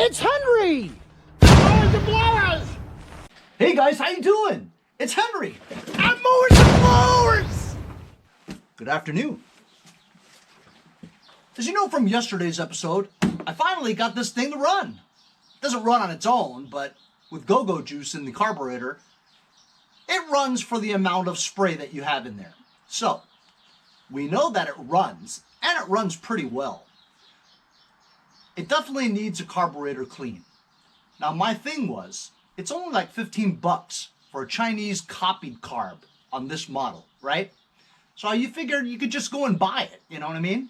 It's Henry! Mowers and blowers! Hey guys, how you doing? It's Henry. I'm Mowers and blowers! Good afternoon. As you know from yesterday's episode, I finally got this thing to run. It doesn't run on its own, but with go-go juice in the carburetor, it runs for the amount of spray that you have in there. So, we know that it runs, and it runs pretty well. It definitely needs a carburetor clean. Now my thing was, it's only like 15 bucks for a Chinese copied carb on this model, right? So you figured you could just go and buy it, you know what I mean?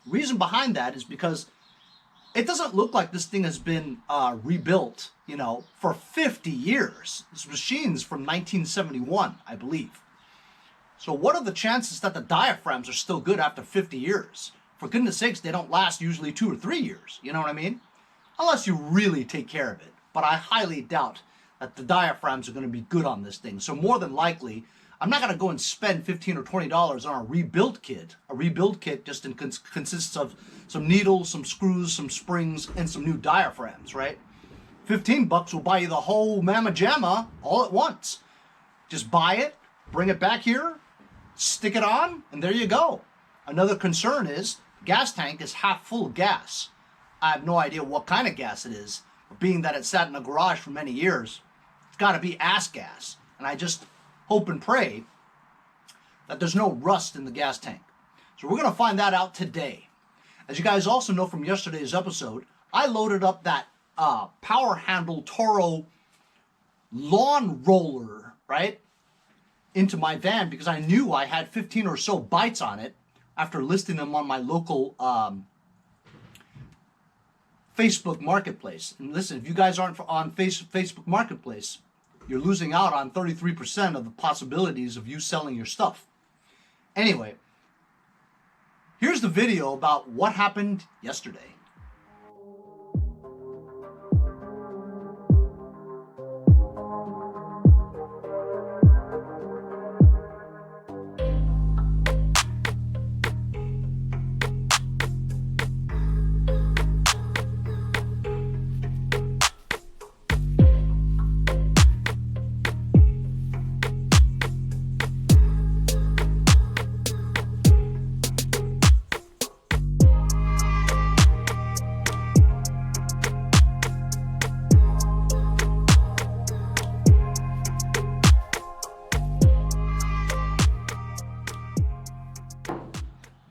Reason behind that is because it doesn't look like this thing has been rebuilt, you know, for 50 years. This machine's from 1971, I believe. So what are the chances that the diaphragms are still good after 50 years? For goodness sakes, they don't last usually 2 or 3 years, you know what I mean? Unless you really take care of it. But I highly doubt that the diaphragms are going to be good on this thing. So more than likely, I'm not going to go and spend $15 or $20 on a rebuild kit. A rebuild kit just consists of some needles, some screws, some springs, and some new diaphragms, right? 15 bucks will buy you the whole mamma jamma all at once. Just buy it, bring it back here, stick it on, and there you go. Another concern is gas tank is half full of gas. I have no idea what kind of gas it is, but being that it sat in a garage for many years, it's got to be ass gas. And I just hope and pray that there's no rust in the gas tank. So we're going to find that out today. As you guys also know from yesterday's episode, I loaded up that power handle Toro lawn roller, right, into my van because I knew I had 15 or so bites on it after listing them on my local Facebook Marketplace. And listen, if you guys aren't on Facebook Marketplace, you're losing out on 33% of the possibilities of you selling your stuff. Anyway, here's the video about what happened yesterday.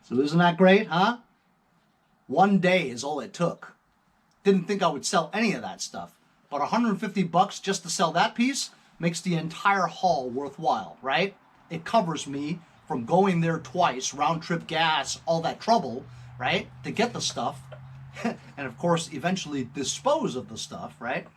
So isn't that great, huh? One day is all it took. Didn't think I would sell any of that stuff, but 150 bucks just to sell that piece makes the entire haul worthwhile, right? It covers me from going there twice, round trip gas, all that trouble, right? To get the stuff, and of course, eventually dispose of the stuff, right?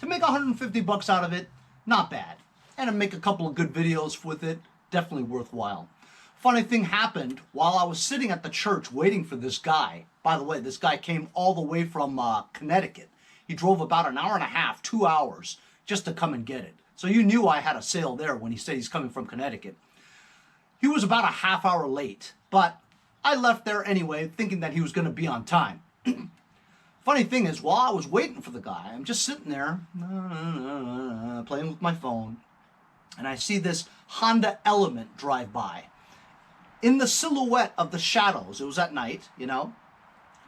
To make 150 bucks out of it, not bad. And to make a couple of good videos with it, definitely worthwhile. Funny thing happened while I was sitting at the church waiting for this guy. By the way, this guy came all the way from Connecticut. He drove about an hour and a half, 2 hours, just to come and get it. So you knew I had a sale there when he said he's coming from Connecticut. He was about a half hour late, but I left there anyway, thinking that he was going to be on time. Funny thing is, while I was waiting for the guy, I'm just sitting there, playing with my phone, and I see this Honda Element drive by. In the silhouette of the shadows, it was at night, you know,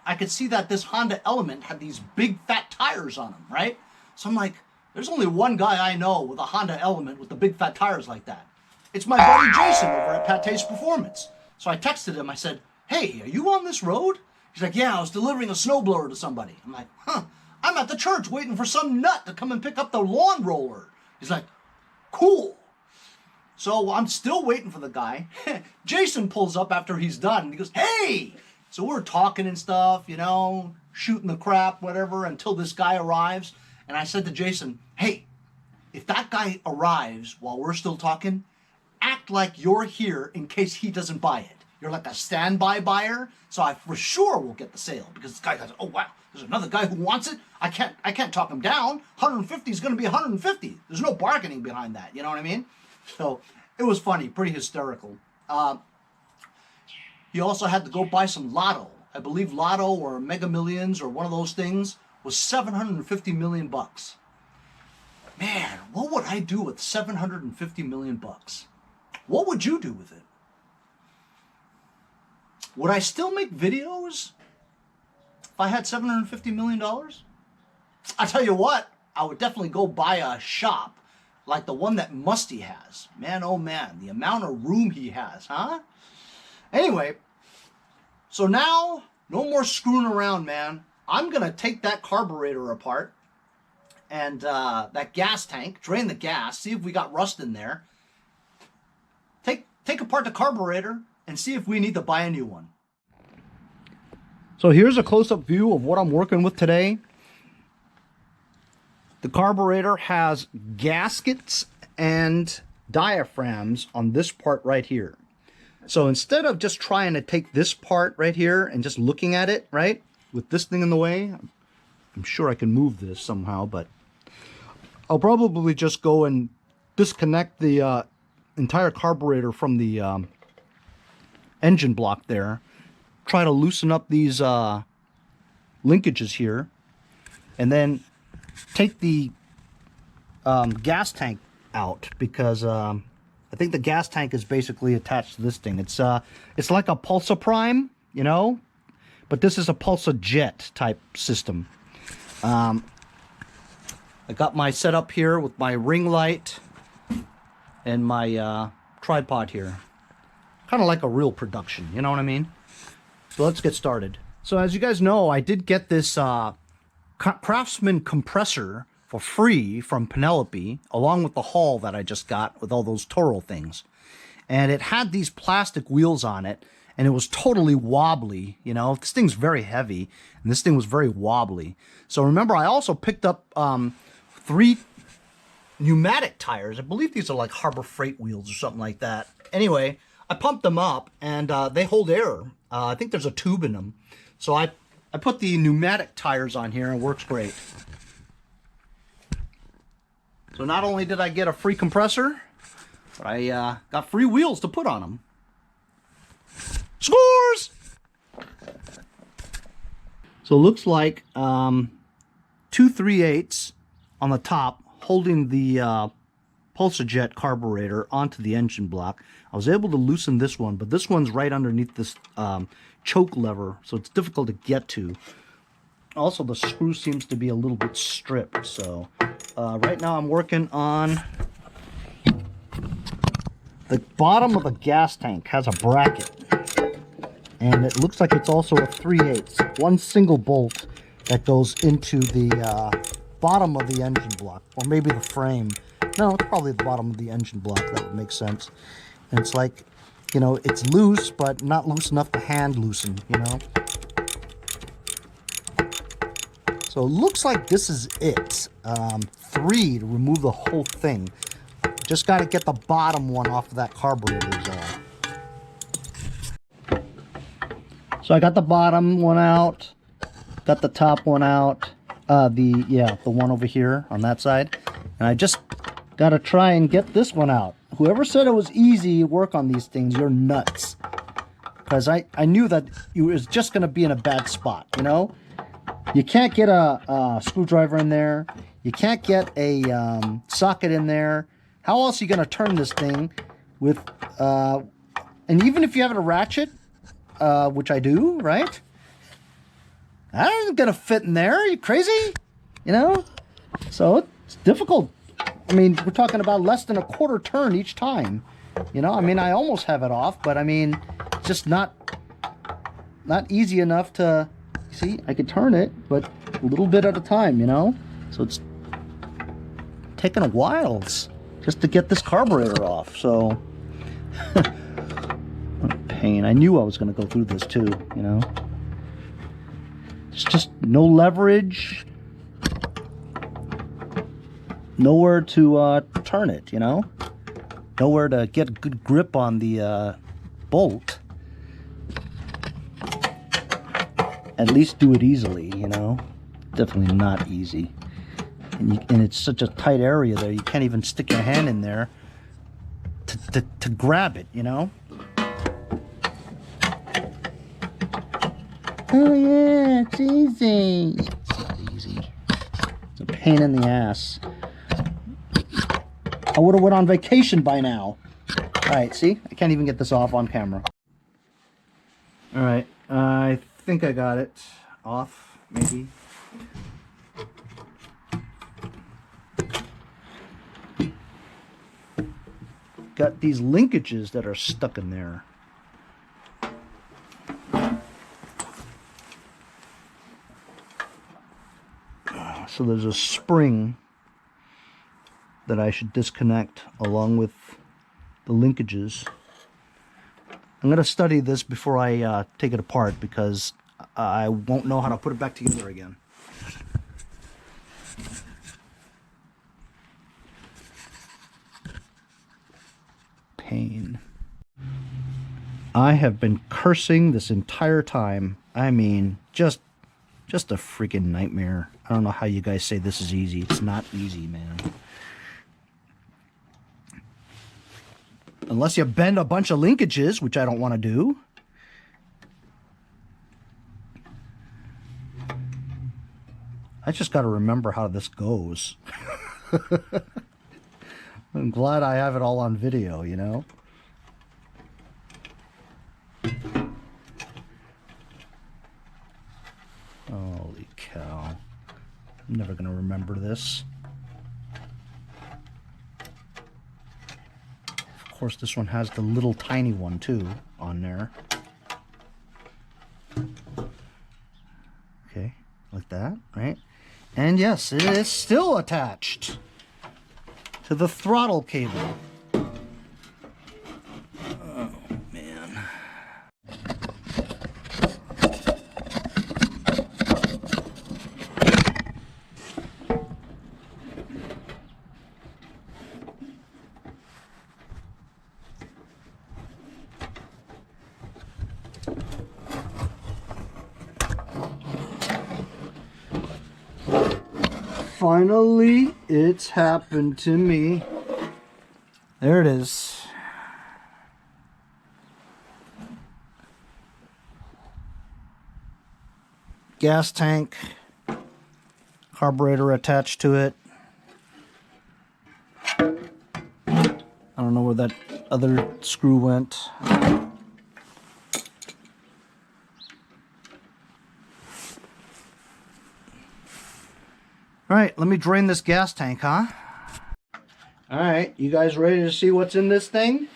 I could see that this Honda Element had these big fat tires on them, right? So I'm like, there's only one guy I know with a Honda Element with the big fat tires like that. It's my buddy Jason over at Pate's Performance. So I texted him, I said, hey, are you on this road? He's like, yeah, I was delivering a snowblower to somebody. I'm like, I'm at the church waiting for some nut to come and pick up the lawn roller. He's like, cool. So I'm still waiting for the guy. Jason pulls up after he's done. And he goes, hey! So we're talking and stuff, you know, shooting the crap, whatever, until this guy arrives. And I said to Jason, hey, if that guy arrives while we're still talking, act like you're here in case he doesn't buy it. You're like a standby buyer, so I for sure will get the sale. Because this guy goes, oh, wow, there's another guy who wants it? I can't talk him down. 150 is going to be 150. There's no bargaining behind that, you know what I mean? So it was funny, pretty hysterical. He also had to go buy some Lotto. I believe Lotto or Mega Millions or one of those things was 750 million bucks. Man, what would I do with 750 million bucks? What would you do with it? Would I still make videos if I had $750 million? I tell you what, I would definitely go buy a shop like the one that Musty has. Man, oh man, the amount of room he has, huh? Anyway, so now, no more screwing around, man. I'm going to take that carburetor apart and that gas tank, drain the gas, see if we got rust in there. Take apart the carburetor and see if we need to buy a new one. So here's a close-up view of what I'm working with today. The carburetor has gaskets and diaphragms on this part right here. So instead of just trying to take this part right here and just looking at it, right, with this thing in the way, I'm sure I can move this somehow, but I'll probably just go and disconnect the entire carburetor from the engine block there. Try to loosen up these linkages here, and then take the gas tank out, because I think the gas tank is basically attached to this thing. It's like a Pulsa Prime, you know, but this is a Pulsa Jet type system. I got my setup here with my ring light and my tripod here. Kind of like a real production, you know what I mean? So let's get started. So as you guys know, I did get this Craftsman compressor for free from Penelope, along with the haul that I just got with all those Toro things. And it had these plastic wheels on it, and it was totally wobbly, you know. This thing's very heavy, and this thing was very wobbly. So remember, I also picked up 3 pneumatic tires. I believe these are like Harbor Freight wheels or something like that. Anyway, I pumped them up, and they hold air. I think there's a tube in them. So I put the pneumatic tires on here, and it works great. So not only did I get a free compressor, but I got free wheels to put on them. Scores! So it looks like 2 3/8 on the top, holding the Pulsa Jet carburetor onto the engine block. I was able to loosen this one, but this one's right underneath this choke lever, so it's difficult to get to. Also, the screw seems to be a little bit stripped, so right now I'm working on the bottom of the gas tank. Has a bracket, and it looks like it's also a 3/8, one single bolt that goes into the bottom of the engine block, or maybe the frame. No, it's probably the bottom of the engine block. That would make sense. And it's like, you know, it's loose, but not loose enough to hand loosen, you know. So it looks like this is it. 3 to remove the whole thing. Just got to get the bottom one off of that carburetor is all. So I got the bottom one out. Got the top one out. The one over here on that side. And I just got to try and get this one out. Whoever said it was easy to work on these things, you're nuts. Because I knew that it was just going to be in a bad spot, you know? You can't get a screwdriver in there. You can't get a socket in there. How else are you going to turn this thing with... and even if you have a ratchet, which I do, right? That isn't going to fit in there. Are you crazy? You know? So it's difficult. I mean, we're talking about less than a quarter turn each time. You know, I mean, I almost have it off, but I mean, it's just not easy enough to... See, I could turn it, but a little bit at a time, you know? So it's taken a while just to get this carburetor off, so... What a pain. I knew I was going to go through this too, you know? It's just no leverage. Nowhere to turn it, you know? Nowhere to get a good grip on the bolt. At least do it easily, you know? Definitely not easy. And it's such a tight area there, you can't even stick your hand in there to grab it, you know? Oh yeah, it's easy. It's not easy. pain in the ass. I would have went on vacation by now. Alright, see? I can't even get this off on camera. Alright, I think I got it off, maybe. Got these linkages that are stuck in there. So there's a spring that I should disconnect along with the linkages. I'm going to study this before I take it apart because I won't know how to put it back together again. Pain. I have been cursing this entire time. I mean, just a freaking nightmare. I don't know how you guys say this is easy. It's not easy, man. Unless you bend a bunch of linkages, which I don't want to do. I just got to remember how this goes. I'm glad I have it all on video, you know? Holy cow. I'm never going to remember this. Of course, this one has the little tiny one, too, on there. Okay, like that, right? And yes, it is still attached to the throttle cable. Oh, man. Finally, it's happened to me. There it is. Gas tank, carburetor attached to it. I don't know where that other screw went. All right, let me drain this gas tank, huh? All right, you guys ready to see what's in this thing?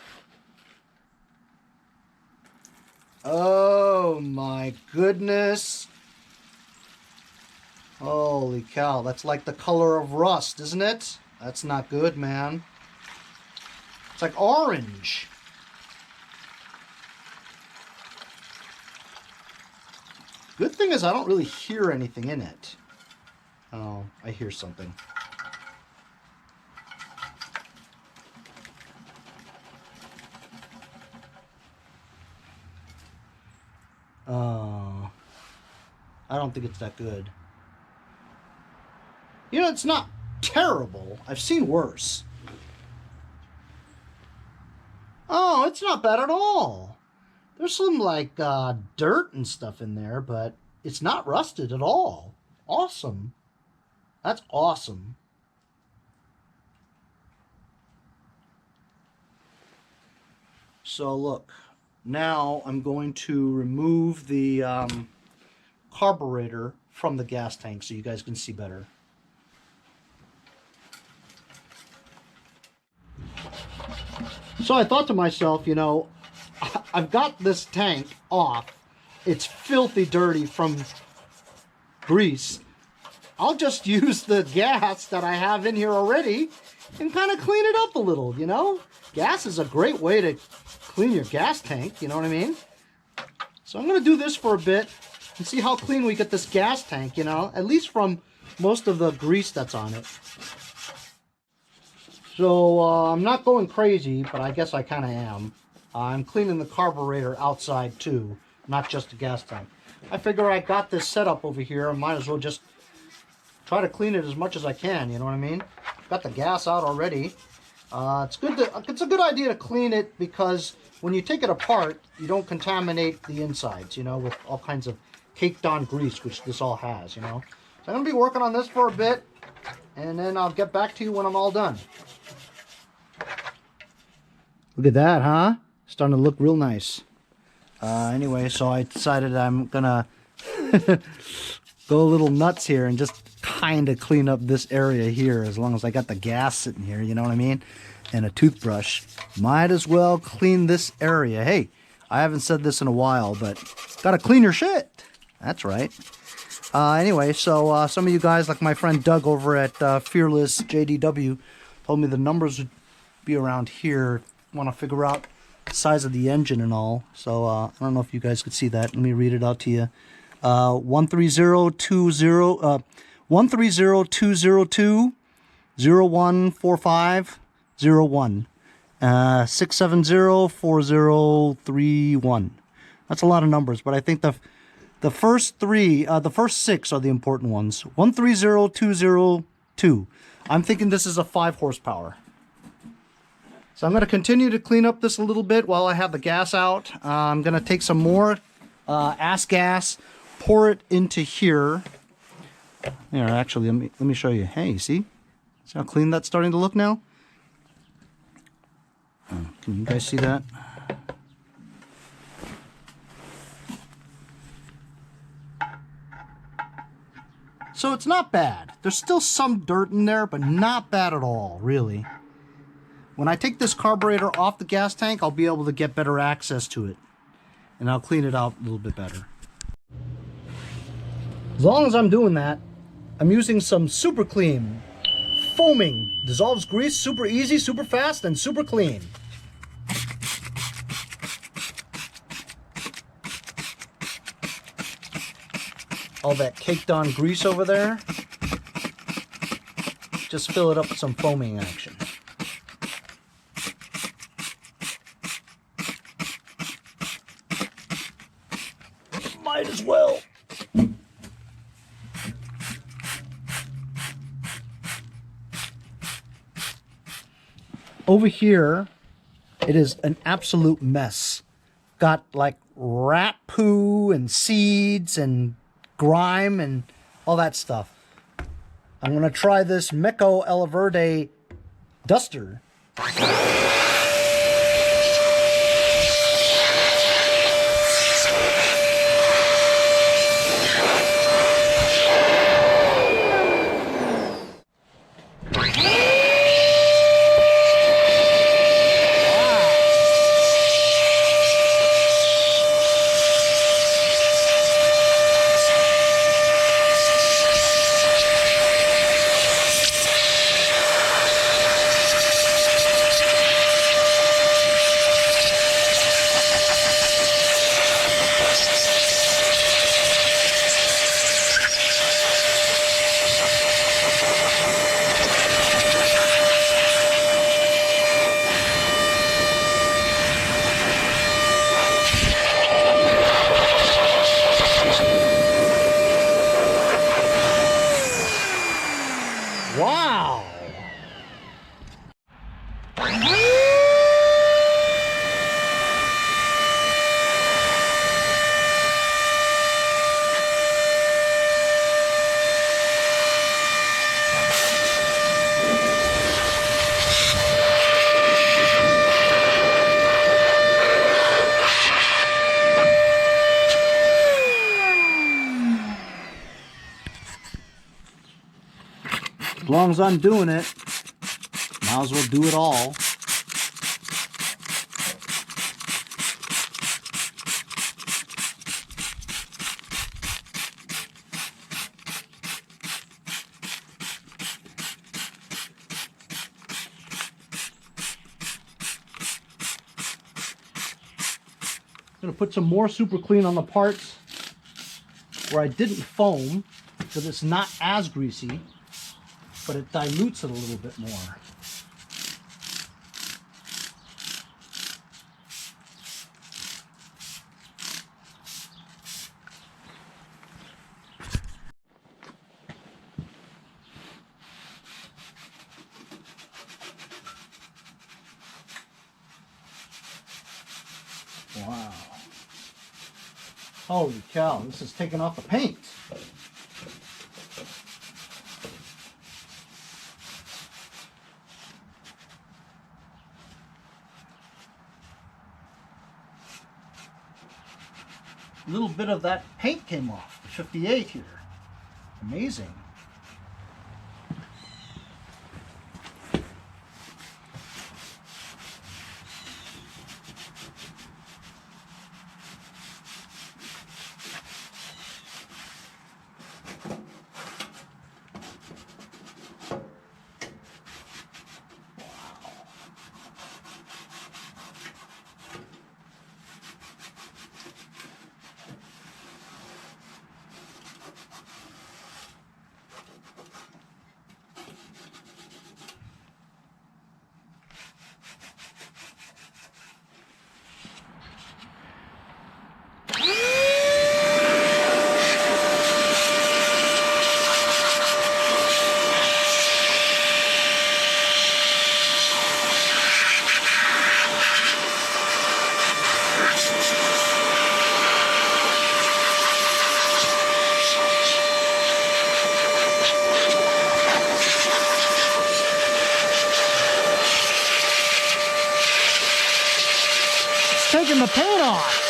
Oh my goodness. Holy cow, that's like the color of rust, isn't it? That's not good, man. It's like orange. Good thing is I don't really hear anything in it. Oh, I hear something. Oh, I don't think it's that good. You know, it's not terrible. I've seen worse. Oh, it's not bad at all. There's some like dirt and stuff in there, but it's not rusted at all. Awesome. That's awesome. So look, now I'm going to remove the carburetor from the gas tank so you guys can see better. So I thought to myself, you know, I've got this tank off. It's filthy dirty from grease. I'll just use the gas that I have in here already and kind of clean it up a little, you know? Gas is a great way to clean your gas tank, you know what I mean? So I'm going to do this for a bit and see how clean we get this gas tank, you know? At least from most of the grease that's on it. So I'm not going crazy, but I guess I kind of am. I'm cleaning the carburetor outside too, not just the gas tank. I figure I got this set up over here. I might as well just try to clean it as much as I can, you know what I mean? Got the gas out already. It's a good idea to clean it because when you take it apart, you don't contaminate the insides, you know, with all kinds of caked on grease, which this all has, you know. So I'm going to be working on this for a bit. and then I'll get back to you when I'm all done. Look at that, huh? Starting to look real nice. Anyway, so I decided I'm gonna go a little nuts here and just kind of clean up this area here, as long as I got the gas sitting here, you know what I mean? And a toothbrush. Might as well clean this area. Hey, I haven't said this in a while, but gotta clean your shit. That's right. Anyway, so some of you guys, like my friend Doug over at Fearless JDW, told me the numbers would be around here. Want to figure out the size of the engine and all. So I don't know if you guys could see that. Let me read it out to you. 130202 014501 6704031. That's a lot of numbers, but I think the first three, the first six are the important ones. 130202. I'm thinking this is a 5 horsepower. So I'm going to continue to clean up this a little bit while I have the gas out. I'm going to take some more ass gas, pour it into here. Here, actually, let me show you. Hey, see how clean that's starting to look now? Can you guys see that? So it's not bad. There's still some dirt in there, but not bad at all, really. When I take this carburetor off the gas tank, I'll be able to get better access to it. And I'll clean it out a little bit better. As long as I'm doing that, I'm using some Super Clean. Foaming. Dissolves grease super easy, super fast, and super clean. All that caked on grease over there, just fill it up with some foaming action. Might as well. Over here, it is an absolute mess. Got like rat poo and seeds and grime and all that stuff. I'm gonna try this Mecco El Verde duster. Wow! As long as I'm doing it, might as well do it all. I'm going to put some more Super Clean on the parts where I didn't foam, because it's not as greasy, but it dilutes it a little bit more. Wow. Holy cow, this is taking off the paint. A little bit of that paint came off, the 58 here. Amazing. Taking the paint off.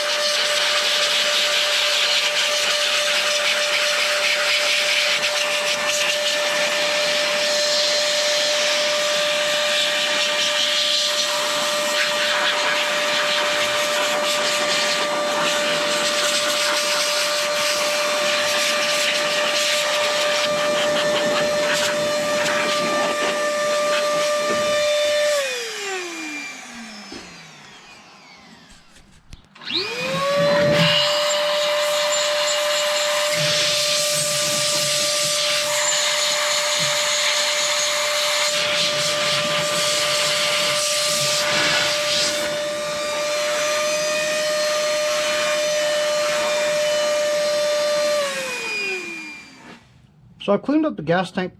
So I've cleaned up the gas tank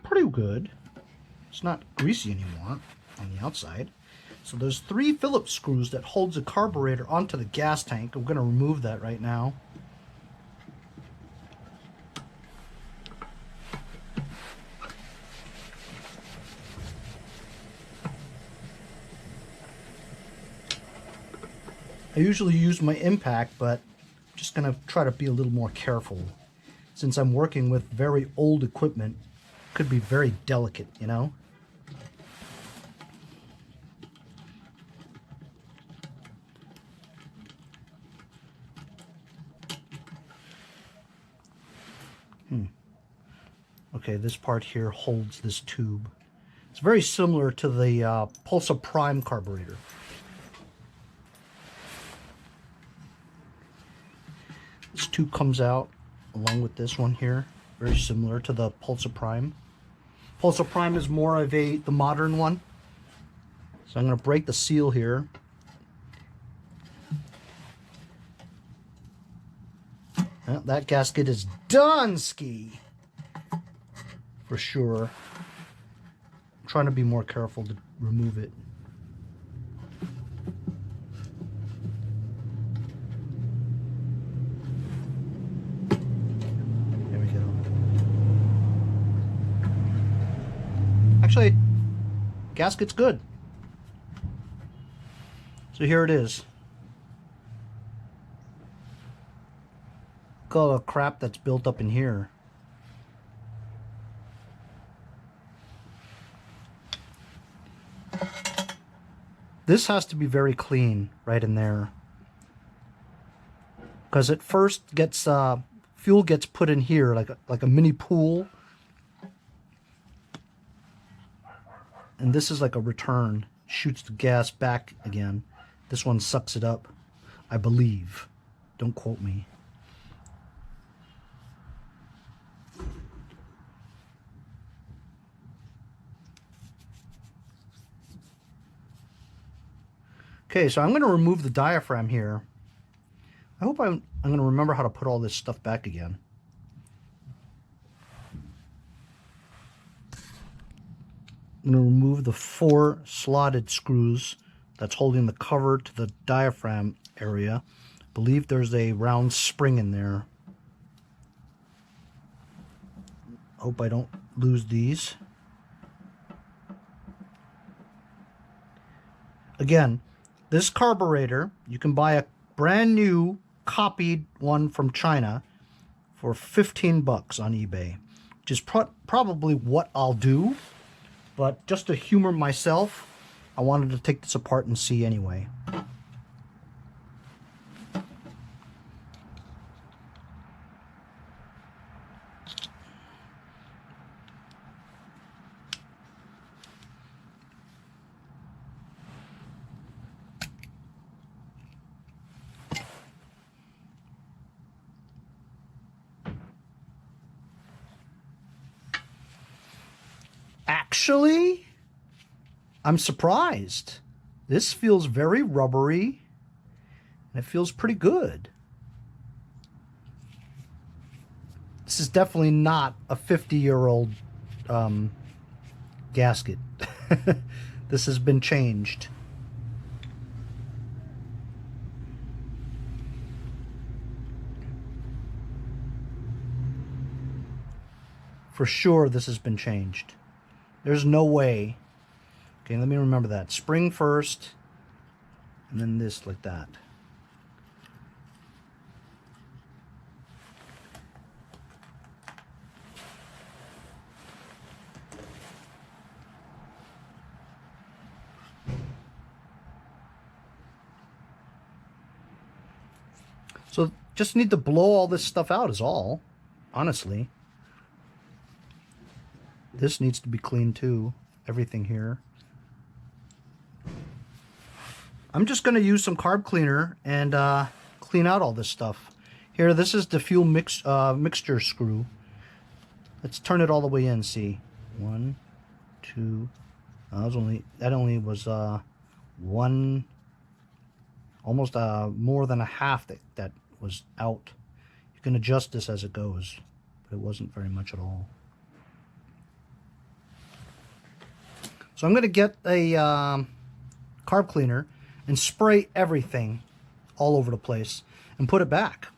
pretty good. It's not greasy anymore on the outside. So there's 3 Phillips screws that holds the carburetor onto the gas tank. I'm going to remove that right now. I usually use my impact, but I'm just going to try to be a little more careful. Since I'm working with very old equipment, it could be very delicate, you know? Okay, this part here holds this tube. It's very similar to the Pulsa Prime carburetor. This tube comes out along with this one here, very similar to the Pulsa Prime. Pulsa Prime is more of the modern one. So I'm going to break the seal here. Well, that gasket is DONESKI for sure. I'm trying to be more careful to remove it. There we go. Actually, gasket's good. So here it is. Look at all the crap that's built up in here. This has to be very clean right in there, because it first gets fuel gets put in here like a mini pool, and this is like a return, shoots the gas back again. This one sucks it up, I believe. Don't quote me. Okay, so I'm going to remove the diaphragm here. I hope I'm going to remember how to put all this stuff back again. I'm going to remove the 4 slotted screws that's holding the cover to the diaphragm area. I believe there's a round spring in there. Hope I don't lose these. Again, this carburetor, you can buy a brand new copied one from China for 15 bucks on eBay, which is probably what I'll do. But just to humor myself, I wanted to take this apart and see anyway. Actually, I'm surprised. This feels very rubbery, and it feels pretty good. This is definitely not a 50-year-old gasket. This has been changed. For sure, this has been changed. There's no way. Okay, let me remember that. Spring first, and then this like that. So just need to blow all this stuff out is all, honestly. This needs to be cleaned too, everything here. I'm just going to use some carb cleaner and clean out all this stuff. Here, this is the fuel mixture screw. Let's turn it all the way in, see. 1, 2, that only was one, almost more than a half that was out. You can adjust this as it goes, but it wasn't very much at all. So I'm going to get a carb cleaner and spray everything all over the place and put it back.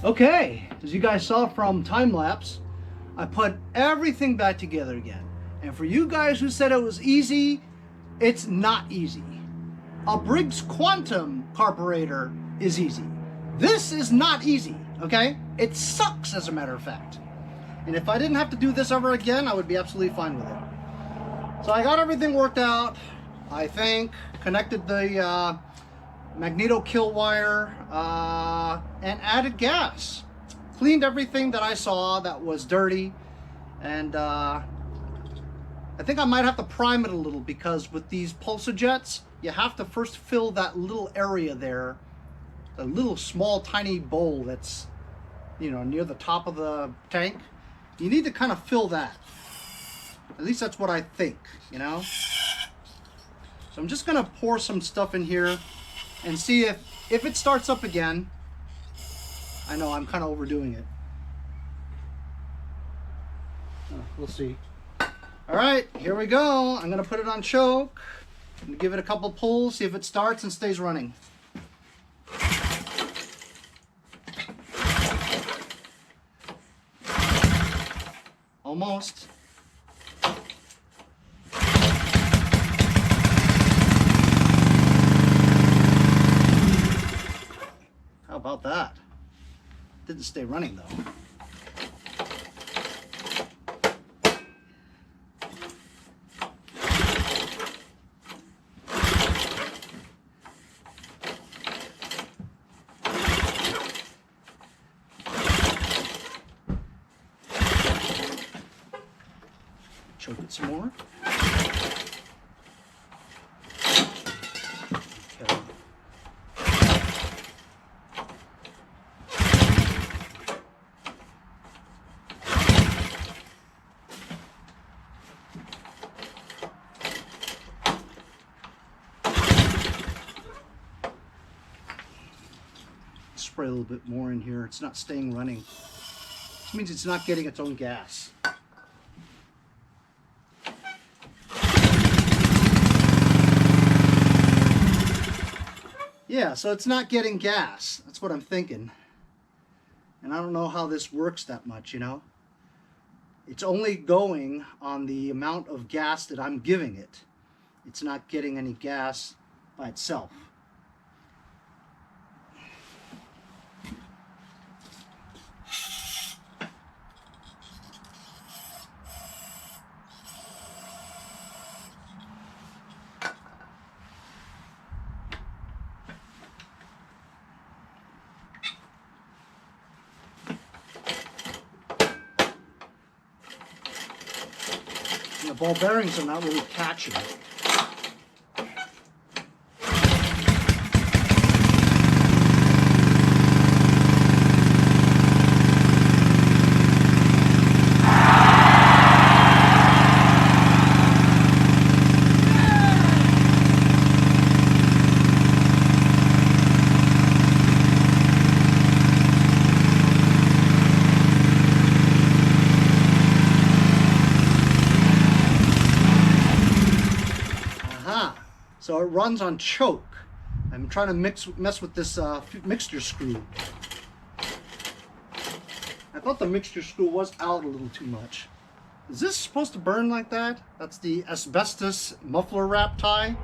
Okay, as you guys saw from time lapse, I put everything back together again. And for you guys who said it was easy, it's not easy. A Briggs Quantum carburetor is easy. This is not easy, okay? It sucks, as a matter of fact. And if I didn't have to do this ever again, I would be absolutely fine with it. So I got everything worked out, I think. Connected the magneto kill wire and added gas. Cleaned everything that I saw that was dirty. And I think I might have to prime it a little, because with these Pulsa jets, you have to first fill that little area there, the little small tiny bowl that's, you know, near the top of the tank. You need to kind of fill that. At least that's what I think, you know. So I'm just gonna pour some stuff in here and see if it starts up again. I know I'm kind of overdoing it. We'll see. All right, here we go. I'm gonna put it on choke. I'm gonna give it a couple pulls, see if it starts and stays running. Almost. How about that? Didn't stay running though. Choke it some more. Okay. Spray a little bit more in here. It's not staying running. This means it's not getting its own gas. Yeah, so it's not getting gas. That's what I'm thinking. And I don't know how this works that much, you know. It's only going on the amount of gas that I'm giving it. It's not getting any gas by itself. The ball bearings are not really catching it. So it runs on choke. I'm trying to mess with this mixture screw. I thought the mixture screw was out a little too much. Is this supposed to burn like that? That's the asbestos muffler wrap tie.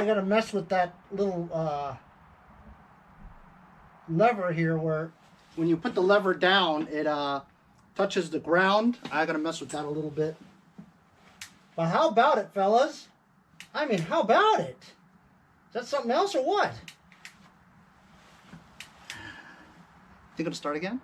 I gotta mess with that little lever here where when you put the lever down, it touches the ground. I gotta mess with that a little bit. But how about it, fellas? I mean, how about it? Is that something else or what? Think it'll start again?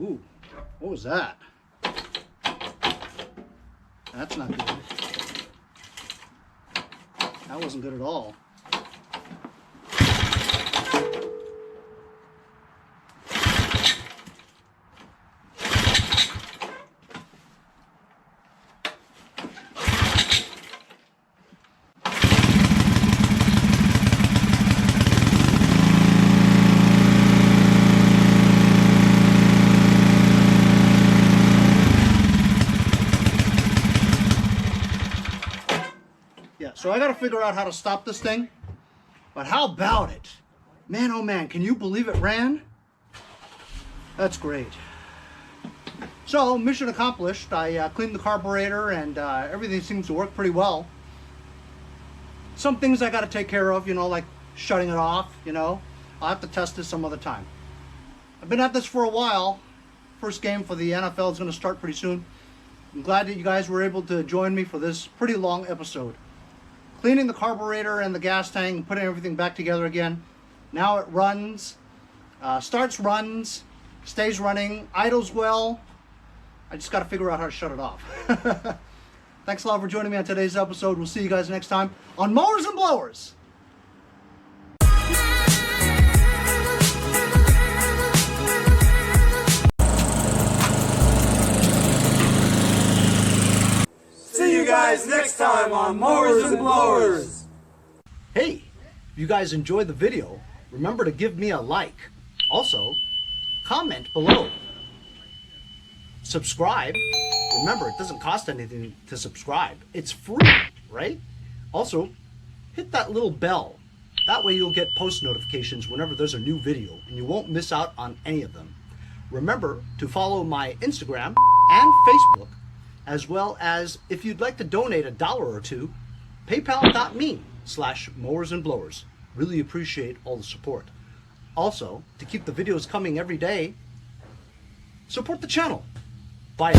Ooh, what was that? That's not good. That wasn't good at all. Yeah, so I gotta figure out how to stop this thing. But how about it? Man, oh man, can you believe it ran? That's great. So, mission accomplished. I cleaned the carburetor and everything seems to work pretty well. Some things I gotta take care of, you know, like shutting it off, you know. I'll have to test this some other time. I've been at this for a while. First game for the NFL is gonna start pretty soon. I'm glad that you guys were able to join me for this pretty long episode. Cleaning the carburetor and the gas tank and putting everything back together again. Now it runs, starts, runs, stays running, idles well. I just got to figure out how to shut it off. Thanks a lot for joining me on today's episode. We'll see you guys next time on Mowers and Blowers. See you guys next time on Mowers and Blowers. Hey, if you guys enjoyed the video, remember to give me a like. Also, comment below. Subscribe. Remember, it doesn't cost anything to subscribe. It's free, right? Also, hit that little bell. That way you'll get post notifications whenever there's a new video and you won't miss out on any of them. Remember to follow my Instagram and Facebook, as well as if you'd like to donate $1 or two, paypal.me/mowersandblowers. Really appreciate all the support. Also, to keep the videos coming every day, support the channel. Bye.